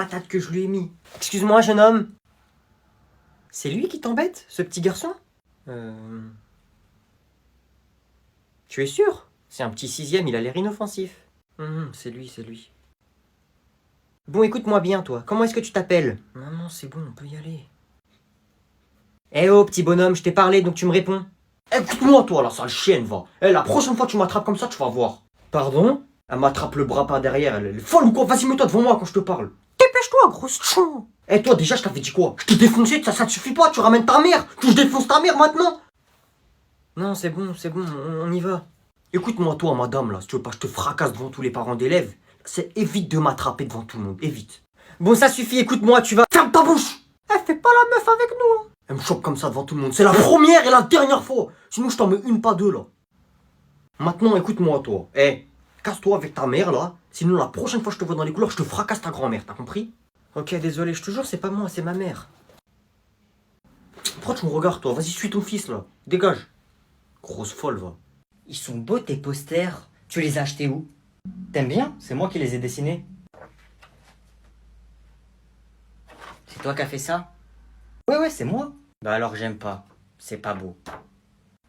patate que je lui ai mis. Excuse-moi, jeune homme. C'est lui qui t'embête, ce petit garçon? Tu es sûr? C'est un petit sixième, il a l'air inoffensif. C'est lui, c'est lui. Bon, écoute-moi bien, toi. Comment est-ce que tu t'appelles? Maman, c'est bon, on peut y aller. Eh oh, petit bonhomme, je t'ai parlé, donc tu me réponds. Écoute-moi, toi, la sale chienne, va. La prochaine fois que tu m'attrapes comme ça, tu vas voir. Pardon? Elle m'attrape le bras par derrière, elle est folle ou quoi? Vas-y, mets-toi devant moi quand je te parle. Dépêche-toi, grosse chon. Toi, déjà, je t'avais dit quoi? Je t'ai défoncé, ça te suffit pas, tu ramènes ta mère. Je défonce ta mère maintenant. Non, c'est bon, on y va. Écoute-moi, toi, madame, là, si tu veux pas, je te fracasse devant tous les parents d'élèves. C'est évite de m'attraper devant tout le monde, évite. Bon, ça suffit, écoute-moi, tu vas... Ferme ta bouche. Elle fait pas la meuf avec nous, hein. Elle me choque comme ça devant tout le monde. C'est la première et la dernière fois. Sinon, je t'en mets une, pas deux, là. Maintenant, écoute-moi, toi. Casse-toi avec ta mère, là. Sinon, la prochaine fois que je te vois dans les couloirs, je te fracasse ta grand-mère, t'as compris? Ok, désolé, je te jure, c'est pas moi, c'est ma mère. Pourquoi tu me regardes, toi? Vas-y, suis ton fils, là. Dégage. Grosse folle, va. Ils sont beaux tes posters. Tu les as achetés où? T'aimes bien? C'est moi qui les ai dessinés. C'est toi qui as fait ça? Ouais, c'est moi. Bah alors j'aime pas. C'est pas beau.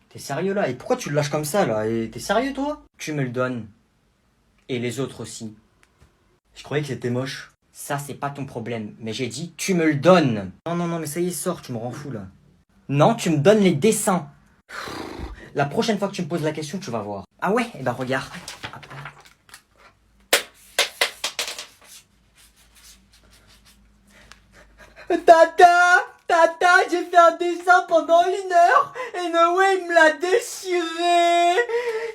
T'es sérieux là? Et pourquoi tu le lâches comme ça là? Et t'es sérieux toi? Tu me le donnes. Et les autres aussi. Je croyais que c'était moche. Ça c'est pas ton problème. Mais j'ai dit tu me le donnes. Non, mais ça y est, sors, tu me rends fou là. Non, tu me donnes les dessins. La prochaine fois que tu me poses la question, tu vas voir. Ah ouais? Eh ben regarde. Hop là. Tata, j'ai fait un dessin pendant 1 heure et Noé il me l'a déchiré.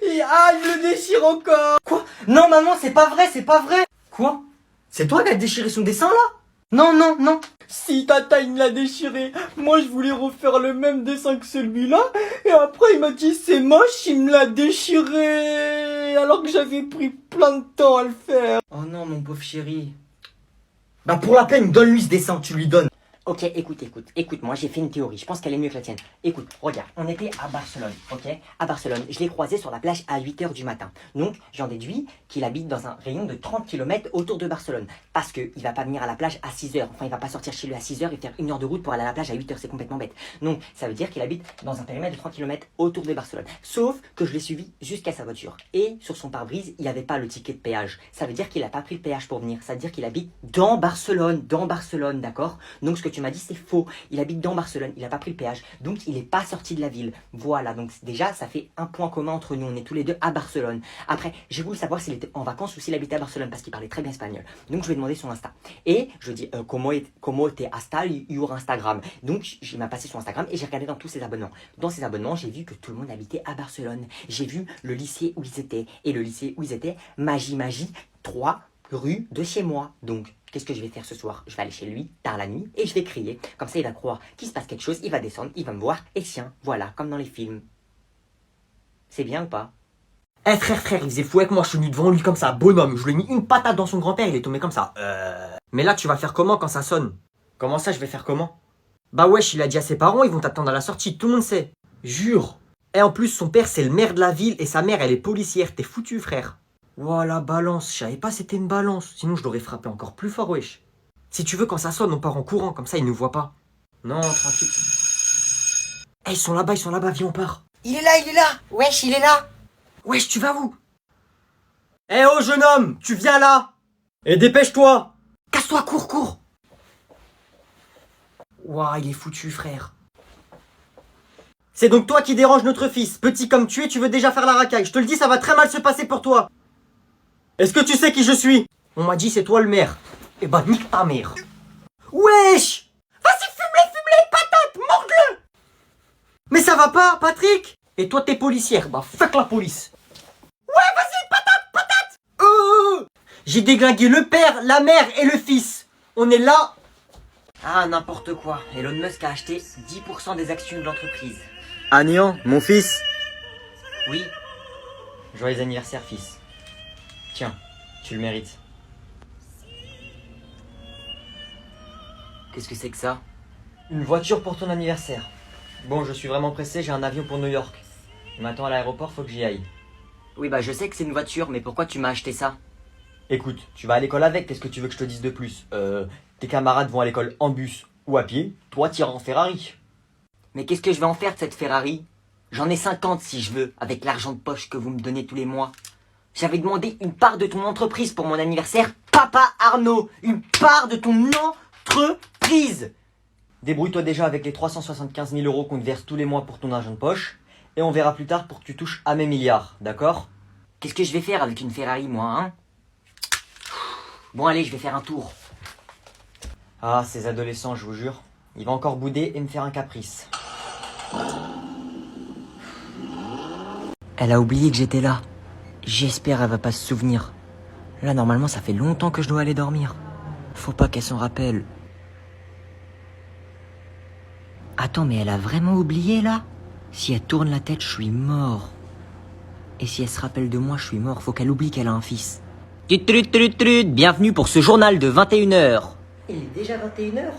Et il me le déchire encore. Quoi? Non maman, c'est pas vrai. Quoi? C'est toi qui as déchiré son dessin là? Non. Si tata il me l'a déchiré, moi je voulais refaire le même dessin que celui-là et après il m'a dit c'est moche, il me l'a déchiré alors que j'avais pris plein de temps à le faire. Oh non mon pauvre chéri. Bah pour la peine, donne-lui ce dessin, tu lui donnes. Ok, écoute, moi j'ai fait une théorie, je pense qu'elle est mieux que la tienne. Écoute, regarde, on était à Barcelone, ok? À Barcelone, je l'ai croisé sur la plage à 8h du matin. Donc, j'en déduis qu'il habite dans un rayon de 30 km autour de Barcelone. Parce qu'il va pas venir à la plage à 6h. Enfin, il va pas sortir chez lui à 6h et faire 1 heure de route pour aller à la plage à 8h, c'est complètement bête. Donc, ça veut dire qu'il habite dans un périmètre de 30 km autour de Barcelone. Sauf que je l'ai suivi jusqu'à sa voiture. Et sur son pare-brise, il n'y avait pas le ticket de péage. Ça veut dire qu'il a pas pris le péage pour venir. Ça veut dire qu'il habite dans Barcelone, d'accord? Donc, ce que tu m'as dit, c'est faux. Il habite dans Barcelone, il n'a pas pris le péage, donc il n'est pas sorti de la ville. Voilà, donc déjà, ça fait un point commun entre nous. On est tous les deux à Barcelone. Après, j'ai voulu savoir s'il était en vacances ou s'il habitait à Barcelone, parce qu'il parlait très bien espagnol. Donc, je lui ai demandé son Insta. Et je lui ai dit, comment était Insta, your Instagram. Donc, il m'a passé son Instagram et j'ai regardé dans tous ses abonnements. Dans ses abonnements, j'ai vu que tout le monde habitait à Barcelone. J'ai vu le lycée où ils étaient. Et le lycée où ils étaient, Magie, 3 rue de chez moi. Donc, qu'est-ce que je vais faire ce soir? Je vais aller chez lui, tard la nuit, et je vais crier. Comme ça, il va croire qu'il se passe quelque chose, il va descendre, il va me voir, et tiens, voilà, comme dans les films. C'est bien ou pas? Frère, il faisait fou avec moi, je suis venu devant lui comme ça, bonhomme. Je lui ai mis une patate dans son grand-père, il est tombé comme ça. Mais là, tu vas faire comment quand ça sonne? Comment ça, je vais faire comment? Bah wesh, il a dit à ses parents, ils vont t'attendre à la sortie, tout le monde sait. Jure. Et en plus, son père, c'est le maire de la ville, et sa mère, elle est policière, t'es foutu, frère. Voilà, balance, je savais pas c'était une balance, sinon je l'aurais frappé encore plus fort, wesh. Si tu veux, quand ça sonne, on part en courant, comme ça, ils nous voient pas. Non, tranquille. Ils sont là-bas, viens, on part. Il est là. Wesh, il est là. Wesh, tu vas où? Oh, jeune homme, tu viens là. Et dépêche-toi. Casse-toi, cours. Ouah, il est foutu, frère. C'est donc toi qui dérange notre fils. Petit comme tu es, tu veux déjà faire la racaille. Je te le dis, ça va très mal se passer pour toi. Est-ce que tu sais qui je suis? On m'a dit c'est toi le maire. Eh bah nique ta mère. Wesh! Vas-y, fume-les, patate, mords-le! Mais ça va pas, Patrick? Et toi t'es policière, bah fuck la police. Ouais, vas-y, patate! J'ai déglingué le père, la mère et le fils. On est là. Ah, n'importe quoi. Elon Musk a acheté 10% des actions de l'entreprise. Agnan, mon fils. Oui. Joyeux anniversaire, fils. Tiens, tu le mérites. Qu'est-ce que c'est que ça? Une voiture pour ton anniversaire. Bon, je suis vraiment pressé, j'ai un avion pour New York. Il m'attend à l'aéroport, faut que j'y aille. Oui, bah je sais que c'est une voiture, mais pourquoi tu m'as acheté ça? Écoute, tu vas à l'école avec, qu'est-ce que tu veux que je te dise de plus? Tes camarades vont à l'école en bus ou à pied, toi t'iras en Ferrari. Mais qu'est-ce que je vais en faire de cette Ferrari? J'en ai 50 si je veux, avec l'argent de poche que vous me donnez tous les mois. J'avais demandé une part de ton entreprise pour mon anniversaire. Papa Arnaud, une part de ton entreprise. Débrouille-toi déjà avec les 375 000 euros qu'on te verse tous les mois pour ton argent de poche, et on verra plus tard pour que tu touches à mes milliards, d'accord? Qu'est-ce que je vais faire avec une Ferrari, moi, hein? Bon, allez, je vais faire un tour. Ah, ces adolescents, je vous jure, il va encore bouder et me faire un caprice. Elle a oublié que j'étais là. J'espère elle va pas se souvenir. Là, normalement, ça fait longtemps que je dois aller dormir. Faut pas qu'elle s'en rappelle. Attends, mais elle a vraiment oublié, là? Si elle tourne la tête, je suis mort. Et si elle se rappelle de moi, je suis mort. Faut qu'elle oublie qu'elle a un fils. Bienvenue pour ce journal de 21h. Il est déjà 21h.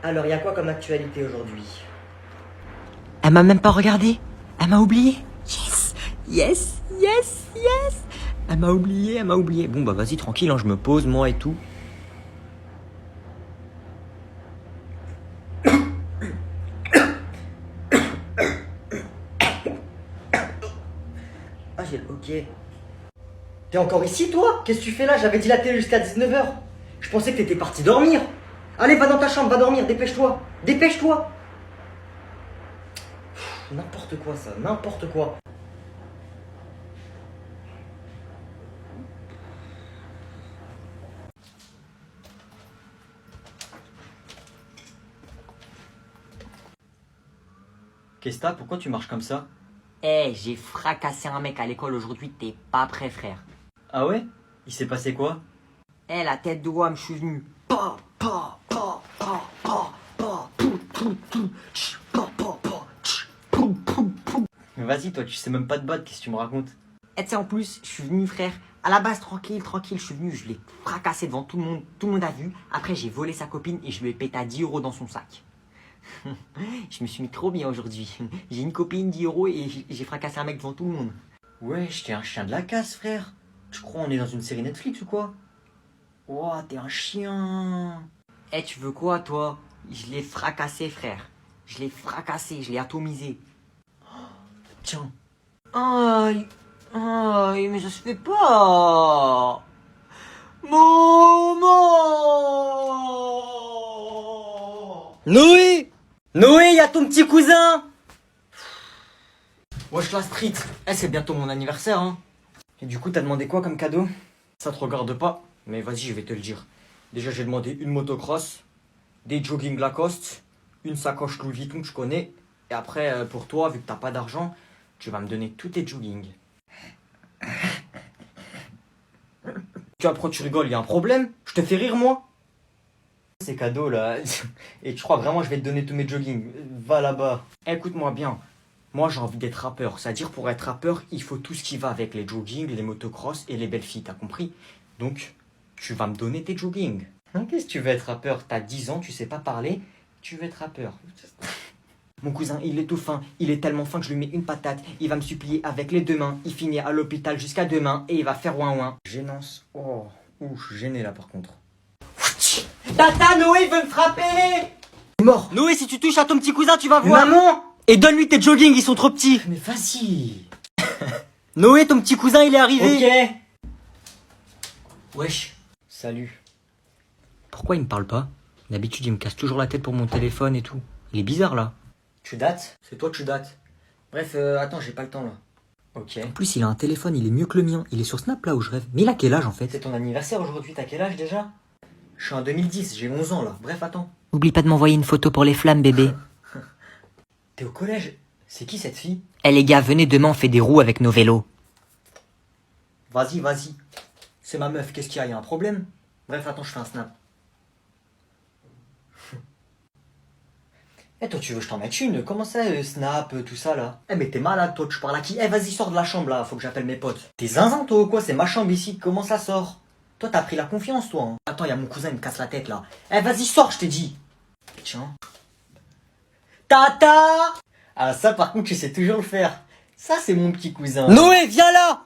Alors, il y a quoi comme actualité aujourd'hui? Elle m'a même pas regardé. Elle m'a oublié. Yes, yes, yes, yes. Elle m'a oublié, elle m'a oublié. Bon, bah vas-y, tranquille, hein, je me pose, moi et tout. Ah, j'ai le hockey. T'es encore ici, toi? Qu'est-ce que tu fais là? J'avais dit la télé jusqu'à 19h. Je pensais que t'étais parti dormir. Allez, va dans ta chambre, va dormir, dépêche-toi. Dépêche-toi. N'importe quoi, ça, n'importe quoi. Qu'est-ce que t'as? Pourquoi tu marches comme ça? J'ai fracassé un mec à l'école aujourd'hui, t'es pas prêt, frère. Ah ouais? Il s'est passé quoi? La tête de Wam, je suis venu. Pa, pa, pa, pa, pa, pa, pou, pou, pou, tch, pa, pa, pa, tch, pou, pou, pou. Mais vas-y, toi, tu sais même pas te battre, qu'est-ce que tu me racontes? Tu sais, en plus, je suis venu, frère. À la base, tranquille, je suis venu, je l'ai fracassé devant tout le monde a vu. Après, j'ai volé sa copine et je lui ai pété à 10 euros dans son sac. Je me suis mis trop bien aujourd'hui. J'ai une copine, 10 euros et j'ai fracassé un mec devant tout le monde. Ouais, t'es un chien de la casse, frère. Tu crois on est dans une série Netflix ou quoi? Ouah, t'es un chien. Tu veux quoi, toi? Je l'ai fracassé, frère. Je l'ai fracassé, je l'ai atomisé. Tiens. Aïe, aïe, mais ça se fait pas. Maman! Noé! Noé, y'a ton petit cousin! Wesh la street. C'est bientôt mon anniversaire, hein. Et du coup, t'as demandé quoi comme cadeau? Ça te regarde pas, mais vas-y, je vais te le dire. Déjà, j'ai demandé une motocross, des jogging Lacoste, une sacoche Louis Vuitton que je connais. Et après, pour toi, vu que t'as pas d'argent, tu vas me donner tous tes jogging. Tu vois, pourquoi tu rigoles? Y a un problème? Je te fais rire, moi? Ces cadeaux là. Et tu crois vraiment que je vais te donner tous mes jogging? Va là-bas. Écoute-moi bien. Moi, j'ai envie d'être rappeur. C'est-à-dire, pour être rappeur, il faut tout ce qui va avec les jogging, les motocross et les belles filles, t'as compris? Donc, tu vas me donner tes jogging. Hein, qu'est-ce que tu veux être rappeur? T'as 10 ans, tu sais pas parler, tu veux être rappeur. Mon cousin, il est tout fin. Il est tellement fin que je lui mets une patate. Il va me supplier avec les deux mains. Il finit à l'hôpital jusqu'à demain et il va faire ouin-ouin. Gênance. Oh, ouh, je suis gêné là par contre. Tata, Noé veut me frapper! Mort. Noé, si tu touches à ton petit cousin, tu vas voir. Maman! Et donne-lui tes jogging, ils sont trop petits. Mais vas-y. Noé, ton petit cousin, il est arrivé. Ok. Wesh. Salut. Pourquoi il me parle pas? D'habitude, il me casse toujours la tête pour mon téléphone et tout. Il est bizarre, là. Tu dates? C'est toi, tu dates. Bref, attends, j'ai pas le temps là. Ok. En plus, il a un téléphone, il est mieux que le mien. Il est sur Snap, là où je rêve. Mais il a quel âge, en fait? C'est ton anniversaire aujourd'hui, t'as quel âge déjà? Je suis en 2010, j'ai 11 ans là. Bref, attends. Oublie pas de m'envoyer une photo pour les flammes, bébé. T'es au collège? C'est qui cette fille? Les gars, venez demain, on fait des roues avec nos vélos. Vas-y, vas-y. C'est ma meuf, qu'est-ce qu'il y a? Y a un problème? Bref, attends, je fais un snap. Eh toi, tu veux que je t'en mette une? Comment ça, snap, tout ça là? Eh mais t'es malade toi, tu parles à qui? Eh vas-y, sors de la chambre là, faut que j'appelle mes potes. T'es zinzin toi ou quoi? C'est ma chambre ici, comment ça sort? Toi t'as pris la confiance toi, hein. Attends, y a mon cousin, il me casse la tête là. Eh vas-y, sors, je t'ai dit. Tiens. Tata! Ah ça par contre, tu sais toujours le faire. Ça c'est mon petit cousin. Noé, viens là!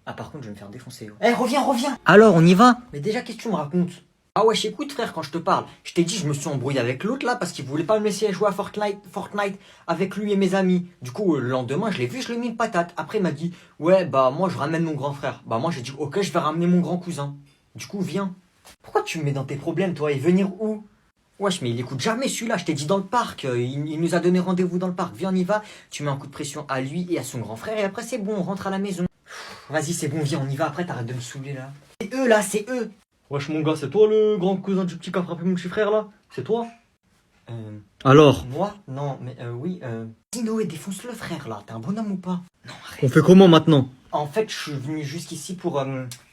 Ah, par contre, je vais me faire défoncer. Ouais. Eh, reviens, reviens. Alors, on y va? Mais déjà, qu'est-ce que tu me racontes? Ah ouais, écoute frère, quand je te parle, je t'ai dit, je me suis embrouillé avec l'autre là parce qu'il voulait pas me laisser jouer à Fortnite avec lui et mes amis. Du coup, le lendemain, je l'ai vu, je lui ai mis une patate. Après, il m'a dit, ouais, bah moi, je ramène mon grand frère. Bah moi, j'ai dit, ok, je vais ramener mon grand cousin. Du coup, viens. Pourquoi tu me mets dans tes problèmes, toi? Et venir où? Wesh, mais il écoute jamais celui-là, je t'ai dit dans le parc. Il nous a donné rendez-vous dans le parc. Viens, on y va. Tu mets un coup de pression à lui et à son grand frère et après, c'est bon, on rentre à la maison. Vas-y, c'est bon, viens, on y va. Après, t'arrêtes de me saouler, là. C'est eux là, c'est eux. Wesh, mon gars, c'est toi le grand cousin du petit qui a frappé mon petit frère, là? C'est toi? Alors, Moi? Non, mais oui, Dis Noé, défonce-le frère là, t'es un bonhomme ou pas? Non, on arrête. fait comment maintenant? En fait, je suis venu jusqu'ici pour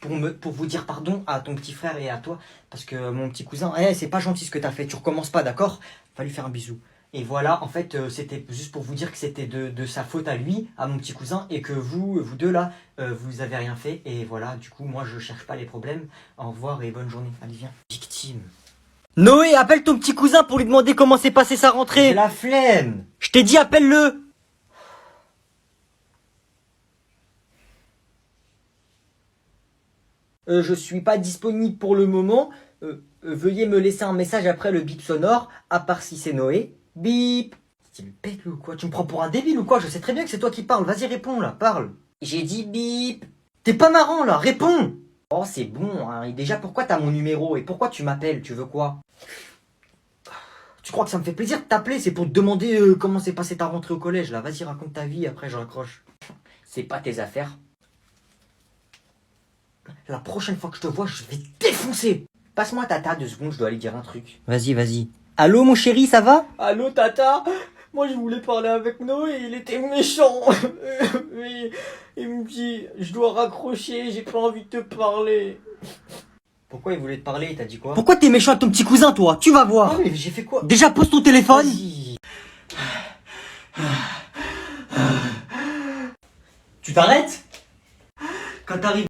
vous dire pardon à ton petit frère et à toi. Parce que mon petit cousin, c'est pas gentil ce que t'as fait. Tu recommences pas, d'accord? Va lui faire un bisou. Et voilà, en fait, c'était juste pour vous dire que c'était de sa faute à lui, à mon petit cousin, et que vous deux là, vous avez rien fait. Et voilà, du coup, moi, je cherche pas les problèmes. Au revoir et bonne journée. Allez, viens. Victime. Noé, appelle ton petit cousin pour lui demander comment s'est passée sa rentrée. J'ai la flemme. Je t'ai dit, appelle-le. Je suis pas disponible pour le moment. Veuillez me laisser un message après le bip sonore, à part si c'est Noé. Bip. Tu me pètes ou quoi? Tu me prends pour un débile ou quoi? Je sais très bien que c'est toi qui parles. Vas-y, réponds là, parle. J'ai dit bip. T'es pas marrant là, réponds. Oh, c'est bon, hein. Et déjà, pourquoi t'as mon numéro? Et pourquoi tu m'appelles? Tu veux quoi? Tu crois que ça me fait plaisir de t'appeler? C'est pour te demander comment s'est passée ta rentrée au collège là. Vas-y, raconte ta vie, après je raccroche. C'est pas tes affaires. La prochaine fois que je te vois, je vais te défoncer. Passe-moi Tata 2 secondes, je dois aller dire un truc. Vas-y, vas-y. Allô mon chéri, ça va? Allô Tata? Moi je voulais parler avec Noé, il était méchant. Il me dit, je dois raccrocher, j'ai pas envie de te parler. Pourquoi il voulait te parler? Il t'a dit quoi? Pourquoi t'es méchant avec ton petit cousin toi? Tu vas voir. Ah, mais j'ai fait quoi? Déjà pose ton téléphone. Vas-y. Tu t'arrêtes? Quand t'arrives